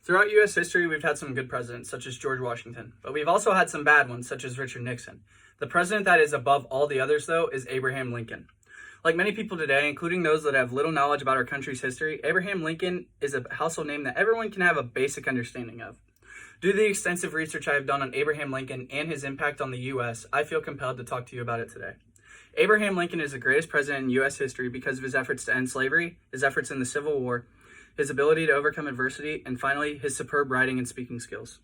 Throughout U.S. history, we've had some good presidents, such as George Washington, but we've also had some bad ones, such as Richard Nixon. The president that is above all the others, though, is Abraham Lincoln. Like many people today, including those that have little knowledge about our country's history, Abraham Lincoln is a household name that everyone can have a basic understanding of. Due to the extensive research I have done on Abraham Lincoln and his impact on the U.S., I feel compelled to talk to you about it today. Abraham Lincoln is the greatest president in U.S. history because of his efforts to end slavery, his efforts in the Civil War, his ability to overcome adversity, and finally, his superb writing and speaking skills.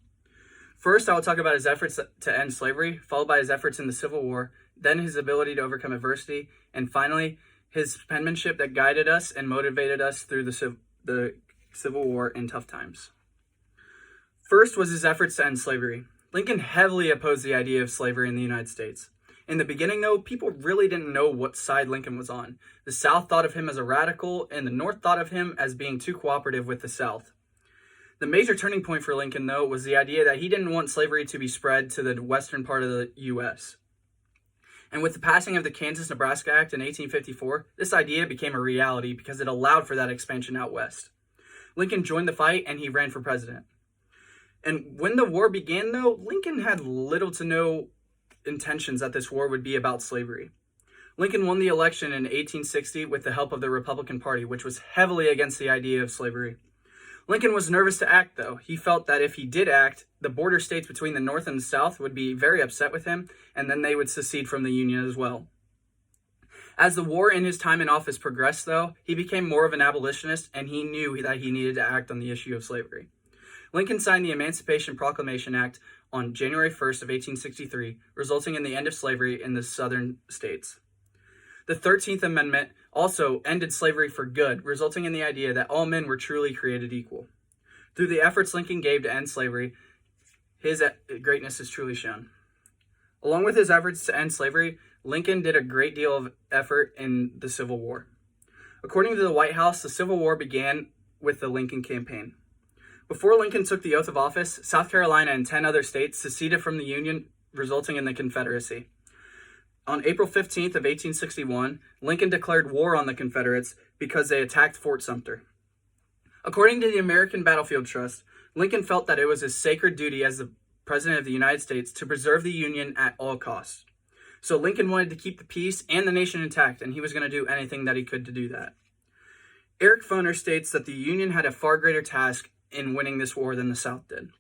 First, I will talk about his efforts to end slavery, followed by his efforts in the Civil War, then his ability to overcome adversity, and finally, his penmanship that guided us and motivated us through the Civil War in tough times. First was his efforts to end slavery. Lincoln heavily opposed the idea of slavery in the United States. In the beginning, though, people really didn't know what side Lincoln was on. The South thought of him as a radical, and the North thought of him as being too cooperative with the South. The major turning point for Lincoln, though, was the idea that he didn't want slavery to be spread to the western part of the U.S. And with the passing of the Kansas-Nebraska Act in 1854, this idea became a reality because it allowed for that expansion out west. Lincoln joined the fight, and he ran for president. And when the war began, though, Lincoln had little to no intentions that this war would be about slavery. Lincoln won the election in 1860 with the help of the Republican Party, which was heavily against the idea of slavery. Lincoln was nervous to act, though. He felt that if he did act, the border states between the North and the South would be very upset with him, and then they would secede from the Union as well. As the war in his time in office progressed, though, he became more of an abolitionist, and he knew that he needed to act on the issue of slavery. Lincoln signed the Emancipation Proclamation Act on January 1st of 1863, resulting in the end of slavery in the southern states. The 13th Amendment also ended slavery for good, resulting in the idea that all men were truly created equal. Through the efforts Lincoln gave to end slavery, his greatness is truly shown. Along with his efforts to end slavery, Lincoln did a great deal of effort in the Civil War. According to the White House, the Civil War began with the Lincoln Campaign. Before Lincoln took the oath of office, South Carolina and 10 other states seceded from the Union, resulting in the Confederacy. On April 15th of 1861, Lincoln declared war on the Confederates because they attacked Fort Sumter. According to the American Battlefield Trust, Lincoln felt that it was his sacred duty as the President of the United States to preserve the Union at all costs. So Lincoln wanted to keep the peace and the nation intact, and he was going to do anything that he could to do that. Eric Foner states that the Union had a far greater task in winning this war than the South did.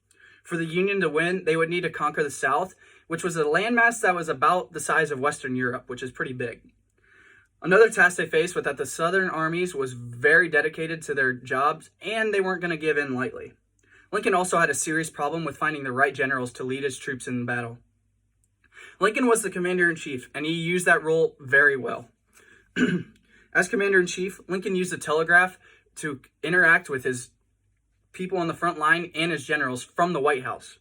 For the Union to win, they would need to conquer the South, which was a landmass that was about the size of Western Europe, which is pretty big. Another task they faced was that the Southern armies was very dedicated to their jobs, and they weren't going to give in lightly. Lincoln also had a serious problem with finding the right generals to lead his troops in battle. Lincoln was the commander-in-chief, and he used that role very well. As commander-in-chief, Lincoln used the telegraph to interact with his people on the front line and his generals from the White House.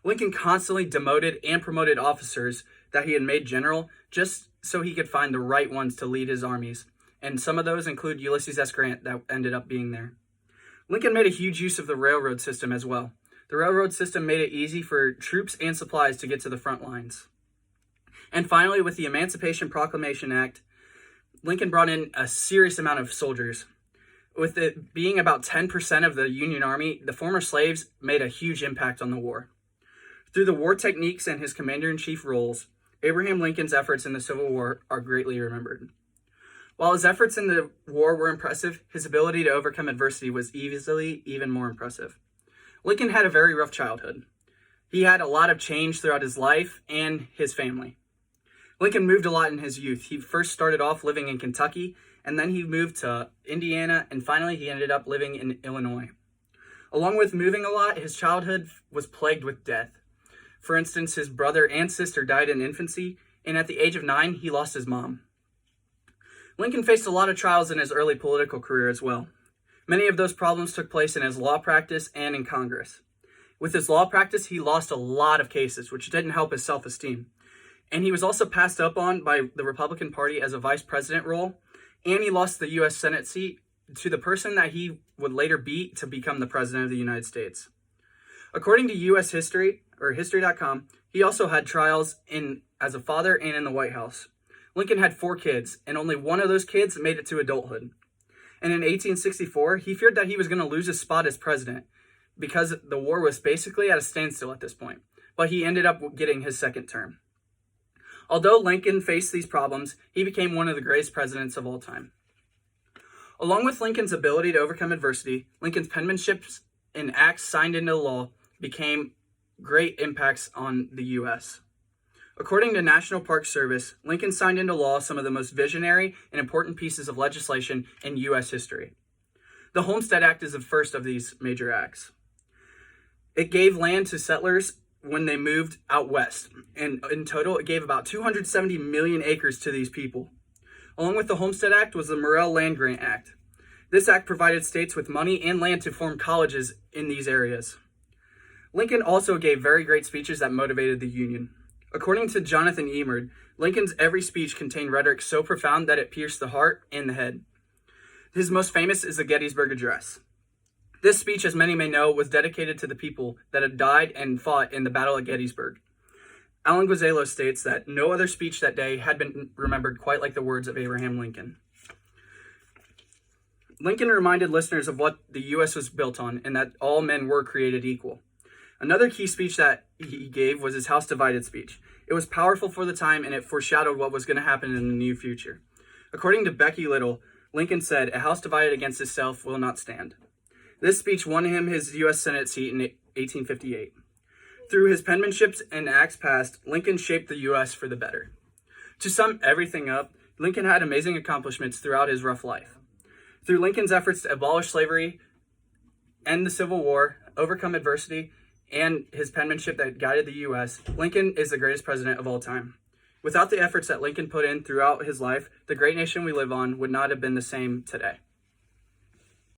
Lincoln constantly demoted and promoted officers that he had made general just so he could find the right ones to lead his armies, and some of those include Ulysses S. Grant that ended up being there. Lincoln made a huge use of the railroad system as well. The railroad system made it easy for troops and supplies to get to the front lines. And finally, with the Emancipation Proclamation Act, Lincoln brought in a serious amount of soldiers. With it being about 10% of the Union Army, the former slaves made a huge impact on the war. Through the war techniques and his commander-in-chief roles, Abraham Lincoln's efforts in the Civil War are greatly remembered. While his efforts in the war were impressive, his ability to overcome adversity was easily even more impressive. Lincoln had a very rough childhood. He had a lot of change throughout his life and his family. Lincoln moved a lot in his youth. He first started off living in Kentucky, and then he moved to Indiana, and finally he ended up living in Illinois. Along with moving a lot, his childhood was plagued with death. For instance, his brother and sister died in infancy, and at the age of 9, he lost his mom. Lincoln faced a lot of trials in his early political career as well. Many of those problems took place in his law practice and in Congress. With his law practice, he lost a lot of cases, which didn't help his self-esteem. And he was also passed up on by the Republican Party as a vice president role, and he lost the U.S. Senate seat to the person that he would later beat to become the president of the United States. According to U.S. History, or History.com, he also had trials as a father and in the White House. Lincoln had 4 kids, and only one of those kids made it to adulthood. And in 1864, he feared that he was going to lose his spot as president, because the war was basically at a standstill at this point, but he ended up getting his second term. Although Lincoln faced these problems, he became one of the greatest presidents of all time. Along with Lincoln's ability to overcome adversity, Lincoln's penmanship and acts signed into law became great impacts on the U.S. According to National Park Service, Lincoln signed into law some of the most visionary and important pieces of legislation in U.S. history. The Homestead Act is the first of these major acts. It gave land to settlers when they moved out west, and in total, it gave about 270 million acres to these people. Along with the Homestead Act was the Morrill Land Grant Act. This act provided states with money and land to form colleges in these areas. Lincoln also gave very great speeches that motivated the Union. According to Jonathan Emerd, Lincoln's every speech contained rhetoric so profound that it pierced the heart and the head. His most famous is the Gettysburg Address. This speech, as many may know, was dedicated to the people that had died and fought in the Battle of Gettysburg. Alan Guazello states that no other speech that day had been remembered quite like the words of Abraham Lincoln. Lincoln reminded listeners of what the U.S. was built on and that all men were created equal. Another key speech that he gave was his House Divided speech. It was powerful for the time and it foreshadowed what was going to happen in the near future. According to Becky Little, Lincoln said, "A house divided against itself will not stand." This speech won him his U.S. Senate seat in 1858. Through his penmanship and acts passed, Lincoln shaped the U.S. for the better. To sum everything up, Lincoln had amazing accomplishments throughout his rough life. Through Lincoln's efforts to abolish slavery, end the Civil War, overcome adversity, and his penmanship that guided the U.S., Lincoln is the greatest president of all time. Without the efforts that Lincoln put in throughout his life, the great nation we live on would not have been the same today.